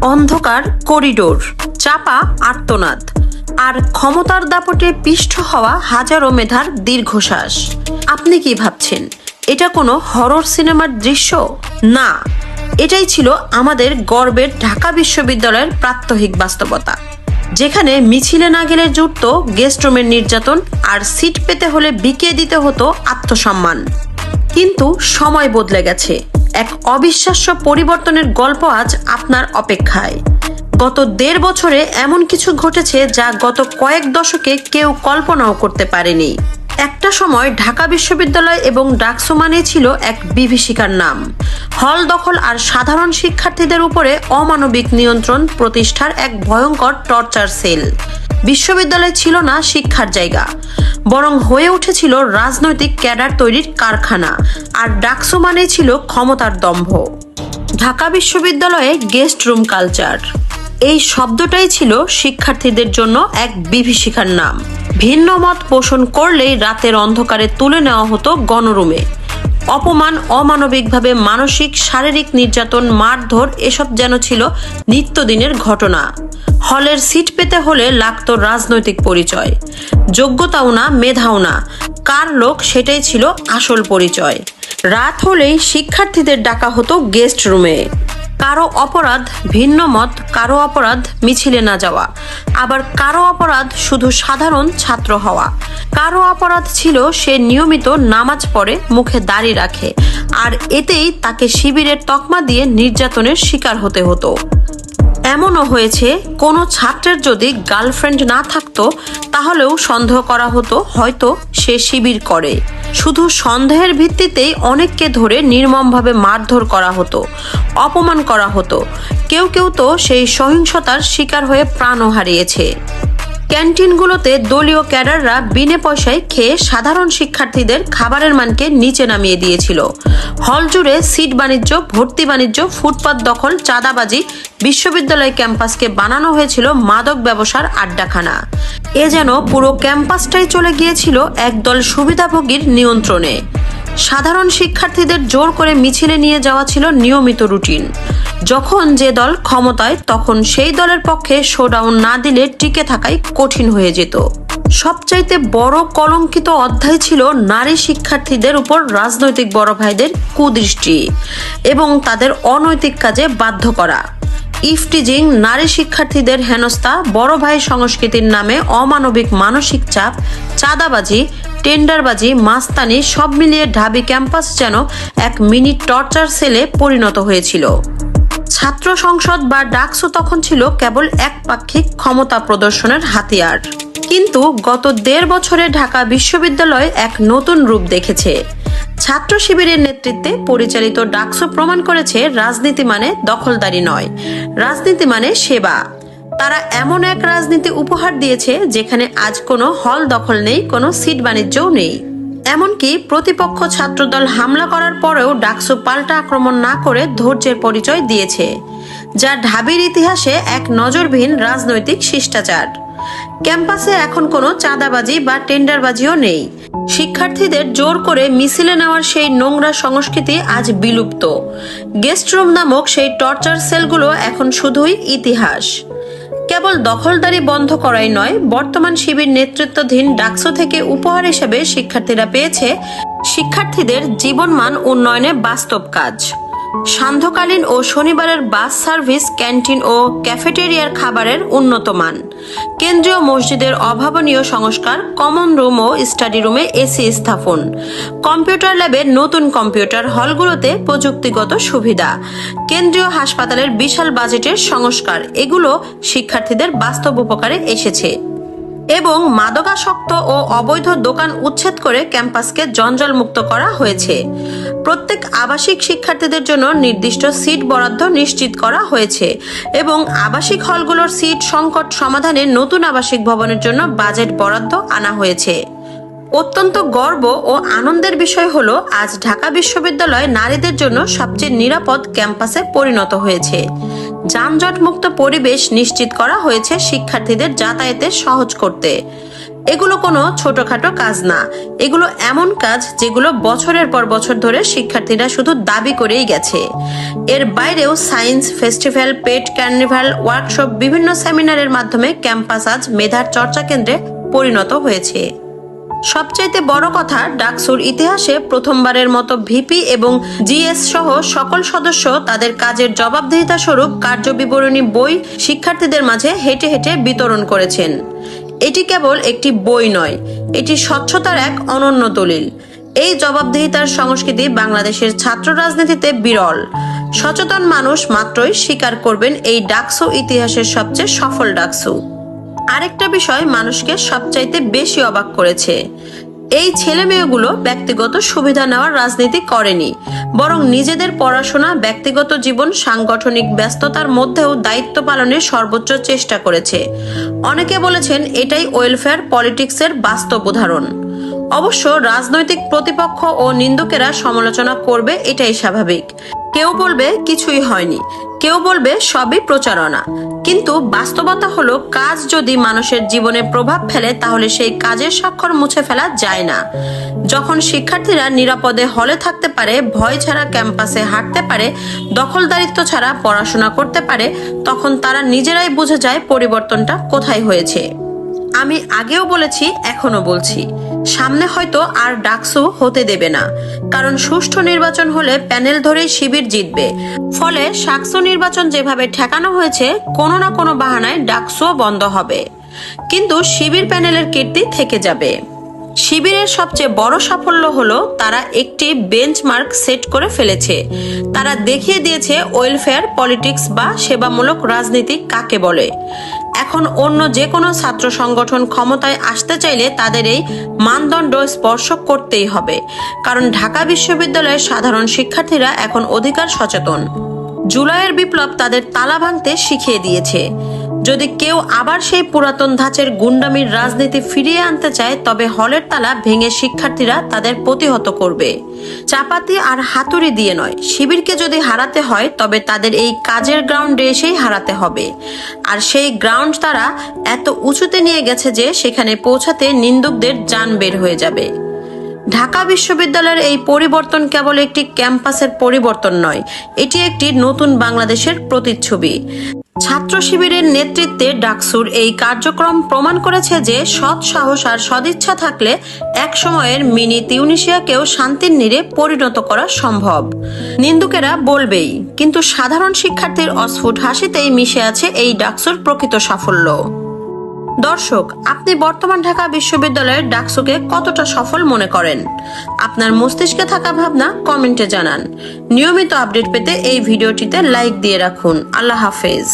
অন্ধকার করিডোর, চাপা আর্তনাদ, আর ক্ষমতার দাপটে পিষ্ট হওয়া হাজারো মেধার দীর্ঘশ্বাস। আপনি কি ভাবছেন এটা কোনো হরর সিনেমার দৃশ্য? না, এটাই ছিল আমাদের গর্বের ঢাকা বিশ্ববিদ্যালয়ের প্রাত্যহিক বাস্তবতা, যেখানে মিছিলে না গেলে জুটত গেস্ট রুমের নির্যাতন, আর সিট পেতে হলে বিকিয়ে দিতে হতো আত্মসম্মান। কিন্তু সময় বদলে গেছে, এক অবিশ্বাস্য পরিবর্তনের গল্প আজ আপনার অপেক্ষায়। গত ১.৫ বছরে এমন কিছু ঘটেছে যা গত কয়েক দশকে কেউ কল্পনাও করতে পারেনি। একটা সময় ঢাকা বিশ্ববিদ্যালয় এবং ডাকসু মানে ছিল এক বিভীষিকার নাম, হল দখল আর সাধারণ শিক্ষার্থীদের উপরে অমানবিক নিয়ন্ত্রণ প্রতিষ্ঠার এক ভয়ঙ্কর টর্চার সেল। বিশ্ববিদ্যালয় ছিল না শিক্ষার জায়গা, বরং হয়ে উঠেছিল রাজনৈতিক ক্যাডার তৈরির কারখানা, আর ডাকসু মানে ছিল ক্ষমতার দম্ভ। ঢাকা বিশ্ববিদ্যালয়ে গেস্ট রুম কালচার, এই শব্দটাই ছিল শিক্ষার্থীদের জন্য এক বিভীষিকার নাম। ভিন্ন মত পোষণ করলেই রাতের অন্ধকারে তুলে নেওয়া হতো গণরুমে। অপমান, অমানবিকভাবে মানসিক শারীরিক নির্যাতন, মারধর এসব যেন ছিল নিত্যদিনের ঘটনা। হলের সিট পেতে হলে লাগতো রাজনৈতিক পরিচয়, যোগ্যতাও না, মেধাও না, কার লোক সেটাই ছিল আসল পরিচয়। রাত হলেই শিক্ষার্থীদের ডাকা হতো গেস্ট রুমে। কারো অপরাধ ভিন্ন মত, কারো অপরাধ মিছিলে না যাওয়া, আবার কারো অপরাধ শুধু সাধারণ ছাত্র হওয়া, কারো অপরাধ ছিল সে নিয়মিত নামাজ পড়ে, মুখে দাড়ি রাখে, আর এতেই তাকে শিবিরের তকমা দিয়ে নির্যাতনের শিকার হতে হতো। এমনও হয়েছে কোনো ছাত্রের যদি গার্লফ্রেন্ড না থাকতো তাহলেও সন্দেহ করা হতো হয়তো সে শিবির করে। শুধু সন্দেহের ভিত্তিতেই অনেককে ধরে নির্মমভাবে মারধর করা হতো, অপমান করা হতো। কেউ কেউ তো সেই সহিংসতার শিকার হয়ে প্রাণও হারিয়েছে। ক্যান্টিনগুলোতে দলীয় ক্যাডাররা বিনে পয়সায় খেয়ে সাধারণ শিক্ষার্থীদের খাবারের মানকে নিচে নামিয়ে দিয়েছিল। হল জুড়ে সিট বাণিজ্য, ভর্তি বাণিজ্য, ফুটপাত দখল, চাঁদাবাজি, বিশ্ববিদ্যালয় ক্যাম্পাসকে বানানো হয়েছিল মাদক ব্যবসার আড্ডাখানা। এ যেন পুরো ক্যাম্পাসটাই চলে গিয়েছিল একদল সুবিধাভোগীর নিয়ন্ত্রণে। সাধারণ শিক্ষার্থীদের জোর করে মিছিলে নিয়ে যাওয়া ছিল নিয়মিত রুটিন। যখন যে দল ক্ষমতায়, তখন সেই দলের পক্ষে শোডাউন না দিলে টিকে থাকাই কঠিন হয়ে যেত। সবচাইতে বড় কলঙ্কিত অধ্যায় ছিল নারী শিক্ষার্থীদের উপর রাজনৈতিক বড় ভাইদের কুদৃষ্টি এবং তাদের অনৈতিক কাজে বাধ্য করা। ইফটিজিং, নারী শিক্ষার্থীদের হেনস্থা, বড় ভাই সংস্কৃতির নামে অমানবিক মানসিক চাপ, চাঁদাবাজি, টেন্ডারবাজি, মাস্তানি, সব মিলিয়ে ঢাবি ক্যাম্পাস যেন এক মিনি টর্চার সেলে পরিণত হয়েছিল। ছাত্র সংসদ বা ডাকসু তখন ছিল কেবল একপাক্ষিক ক্ষমতা প্রদর্শনের হাতিয়ার। কিন্তু গত ১.৫ বছরে ঢাকা বিশ্ববিদ্যালয় এক নতুন রূপ দেখেছে। ছাত্র শিবিরের নেতৃত্বে পরিচালিত ডাকসু প্রমাণ করেছে রাজনীতি মানে দখলদারি নয়, রাজনীতি মানে সেবা। তারা এমন এক রাজনীতি উপহার দিয়েছে যেখানে আজ কোনো হল দখল নেই, কোনো সিট বাণিজ্যও নেই। এমনকি প্রতিপক্ষ ছাত্রদল হামলা করার পরেও ডাকসু পাল্টা আক্রমণ না করে ধৈর্যের পরিচয় দিয়েছে, যা ঢাবির ইতিহাসে এক নজরবিহীন রাজনৈতিক শিষ্টাচার। ক্যাম্পাসে এখন কোনো চাঁদাবাজি বা টেন্ডারবাজিও নেই। শিক্ষার্থীদের জোর করে মিছিলে নেওয়ার সেই নোংরা সংস্কৃতি আজ বিলুপ্ত। গেস্ট রুম নামক সেই টর্চার সেলগুলো এখন শুধুই ইতিহাস। কেবল দখলদারি বন্ধ করাই নয়, বর্তমান শিবির নেতৃত্বাধীন ডাকসু থেকে উপহার হিসেবে শিক্ষার্থীরা পেয়েছে শিক্ষার্থীদের জীবনমান উন্নয়নে বাস্তব কাজ। সান্ধ্যকালীন ও শনিবারের বাস সার্ভিস, ক্যান্টিন ও ক্যাফেটেরিয়ার খাবারের উন্নত মান, কেন্দ্রীয় মসজিদের অভাবনীয় সংস্কার, কমন রুম ও স্টাডি রুমে এসি স্থাপন, কম্পিউটার ল্যাবে নতুন কম্পিউটার, হলগুলোতে প্রযুক্তিগত সুবিধা, কেন্দ্রীয় হাসপাতালের বিশাল বাজেটের সংস্কার, এগুলো শিক্ষার্থীদের বাস্তব উপকারে এসেছে। এবং মাদকাসক্ত ও অবৈধ দোকান উচ্ছেদ করে ক্যাম্পাসকে জঞ্জাল মুক্ত করা হয়েছে। প্রত্যেক আবাসিক শিক্ষার্থীদের জন্য নির্দিষ্ট সিট বরাদ্দ নিশ্চিত করা হয়েছে এবং আবাসিক হলগুলোর সিট সংকট সমাধানে নতুন আবাসিক ভবনের জন্য বাজেট বরাদ্দ আনা হয়েছে। অত্যন্ত গর্ব ও আনন্দের বিষয় হলো আজ ঢাকা বিশ্ববিদ্যালয় নারীদের জন্য সবচেয়ে নিরাপদ ক্যাম্পাসে পরিণত হয়েছে। যানজট মুক্ত পরিবেশ নিশ্চিত করা হয়েছে শিক্ষার্থীদের যাতায়াতে সহজ করতে এগুলো কোনো ছোটখাটো কাজ না, এগুলো এমন কাজ যেগুলো বছরের পর বছর ধরে শিক্ষার্থীরা শুধু দাবি করেই গেছে। এর বাইরেও সায়েন্স ফেস্টিভ্যাল, পেট কার্নিভাল, ওয়ার্কশপ, বিভিন্ন সেমিনারের মাধ্যমে ক্যাম্পাস আজ মেধার চর্চা কেন্দ্রে পরিণত হয়েছে। সবচাইতে বড় কথা, ডাকসুর ইতিহাসে প্রথমবারের মতো ভিপি এবং জিএস সহ সকল সদস্য তাদের কাজের জবাবদিহিতা স্বরূপ কার্যবিবরণী বই শিক্ষার্থীদের মাঝে হেঁটে হেঁটে বিতরণ করেছেন। এটি কেবল একটি বই নয়, এটি স্বচ্ছতার এক অনন্য দলিল। এই জবাবদিহিতার সংস্কৃতি বাংলাদেশের ছাত্র রাজনীতিতে বিরল। সচেতন মানুষ মাত্রই স্বীকার করবেন এই ডাকসু ইতিহাসের সবচেয়ে সফল ডাকসু। আরেকটা বিষয় মানুষকে সবচাইতে বেশি অবাক করেছে, এই ছেলে মেয়েগুলো ব্যক্তিগত সুবিধা নেওয়ার রাজনীতি করেনি, বরং নিজেদের পড়াশোনা, ব্যক্তিগত জীবন, সাংগঠনিক ব্যস্ততার মধ্যেও দায়িত্ব পালনের সর্বোচ্চ চেষ্টা করেছে। অনেকে বলেছেন এটাই ওয়েলফেয়ার পলিটিক্সের বাস্তব উদাহরণ। অবশ্য রাজনৈতিক প্রতিপক্ষ ও নিন্দুকেরা সমালোচনা করবে, এটাই স্বাভাবিক। কেউ বলবে কিছুই হয়নি, কেউ বলবে সবই প্রচারণা। কিন্তু বাস্তবতা হলো, কাজ যদি মানুষের জীবনে প্রভাব ফেলে তাহলে সেই কাজের স্বাক্ষর মুছে ফেলা যায় না। যখন শিক্ষার্থীরা নিরাপদে হলে থাকতে পারে, ভয় ছাড়া ক্যাম্পাসে হাঁটতে পারে, দখলদারিত্ব ছাড়া পড়াশোনা করতে পারে, তখন তারা নিজেরাই বুঝে যায় পরিবর্তনটা কোথায় হয়েছে। আমি আগেও বলেছি, এখনো বলছি, সামনে হয়তো আর ডাকসু হতে দেবে না, কারণ সুষ্ঠু নির্বাচন হলে প্যানেল ধরেই শিবির জিতবে। ফলে সাকসু নির্বাচন যেভাবে ঠেকানো হয়েছে, কোনো না কোনো বাহানায় ডাকসুও বন্ধ হবে, কিন্তু শিবির প্যানেলের কীর্তি থেকে যাবে। শিবিরের সবচেয়ে বড় সাফল্য হলো তারা একটি বেঞ্চমার্ক সেট করে ফেলেছে। তারা দেখিয়ে দিয়েছে ওয়েলফেয়ার পলিটিক্স বা সেবামূলক রাজনীতি কাকে বলে। এখন অন্য যে কোনো ছাত্র সংগঠন ক্ষমতায় আসতে চাইলে তাদের এই মানদণ্ড স্পর্শ করতেই হবে, কারণ ঢাকা বিশ্ববিদ্যালয়ের সাধারণ শিক্ষার্থীরা এখন অধিকার সচেতন। জুলাইয়ের বিপ্লব তাদের তালা ভাঙতে শিখিয়ে দিয়েছে। যদি কেউ আবার সেই পুরাতন ধাঁচের গুন্ডামির রাজনীতি ফিরিয়ে আনতে চায়, তবে হলের তালা ভেঙে শিক্ষার্থীরা তাদের প্রতিহত করবে। চাপাতি আর হাতুড়ি দিয়ে নয়, শিবিরকে যদি হারাতে হয় তবে তাদের এই কাজের গ্রাউন্ডে এসেই হারাতে হবে। আর সেই গ্রাউন্ড তারা এত উঁচুতে নিয়ে গেছে যে সেখানে পৌঁছাতে নিন্দুকদের জান বের হয়ে যাবে। ঢাকা বিশ্ববিদ্যালয়ের এই পরিবর্তন কেবল একটি ক্যাম্পাসের পরিবর্তন নয়, এটি একটি নতুন বাংলাদেশের প্রতিচ্ছবি। ছাত্র শিবিরের নেতৃত্বে ডাকসুর এই কার্যক্রম প্রমাণ করেছে যে সৎ সাহস আর সদিচ্ছা থাকলে এক সময়ের মিনি তিউনিসিয়াকেও শান্তির নীড়ে পরিণত করা সম্ভব। নিন্দুকেরা বলবেই, কিন্তু সাধারণ শিক্ষার্থীর অস্ফুট হাসিতেই মিশে আছে এই ডাকসুর প্রকৃত সাফল্য। দর্শক, আপনি বর্তমান ঢাকা বিশ্ববিদ্যালয়ের ডাকসুকে কতটা সফল মনে করেন? আপনার মস্তিষ্কে থাকা ভাবনা কমেন্টে জানান। নিয়মিত আপডেট পেতে এই ভিডিওটিতে লাইক দিয়ে রাখুন। আল্লাহ হাফেজ।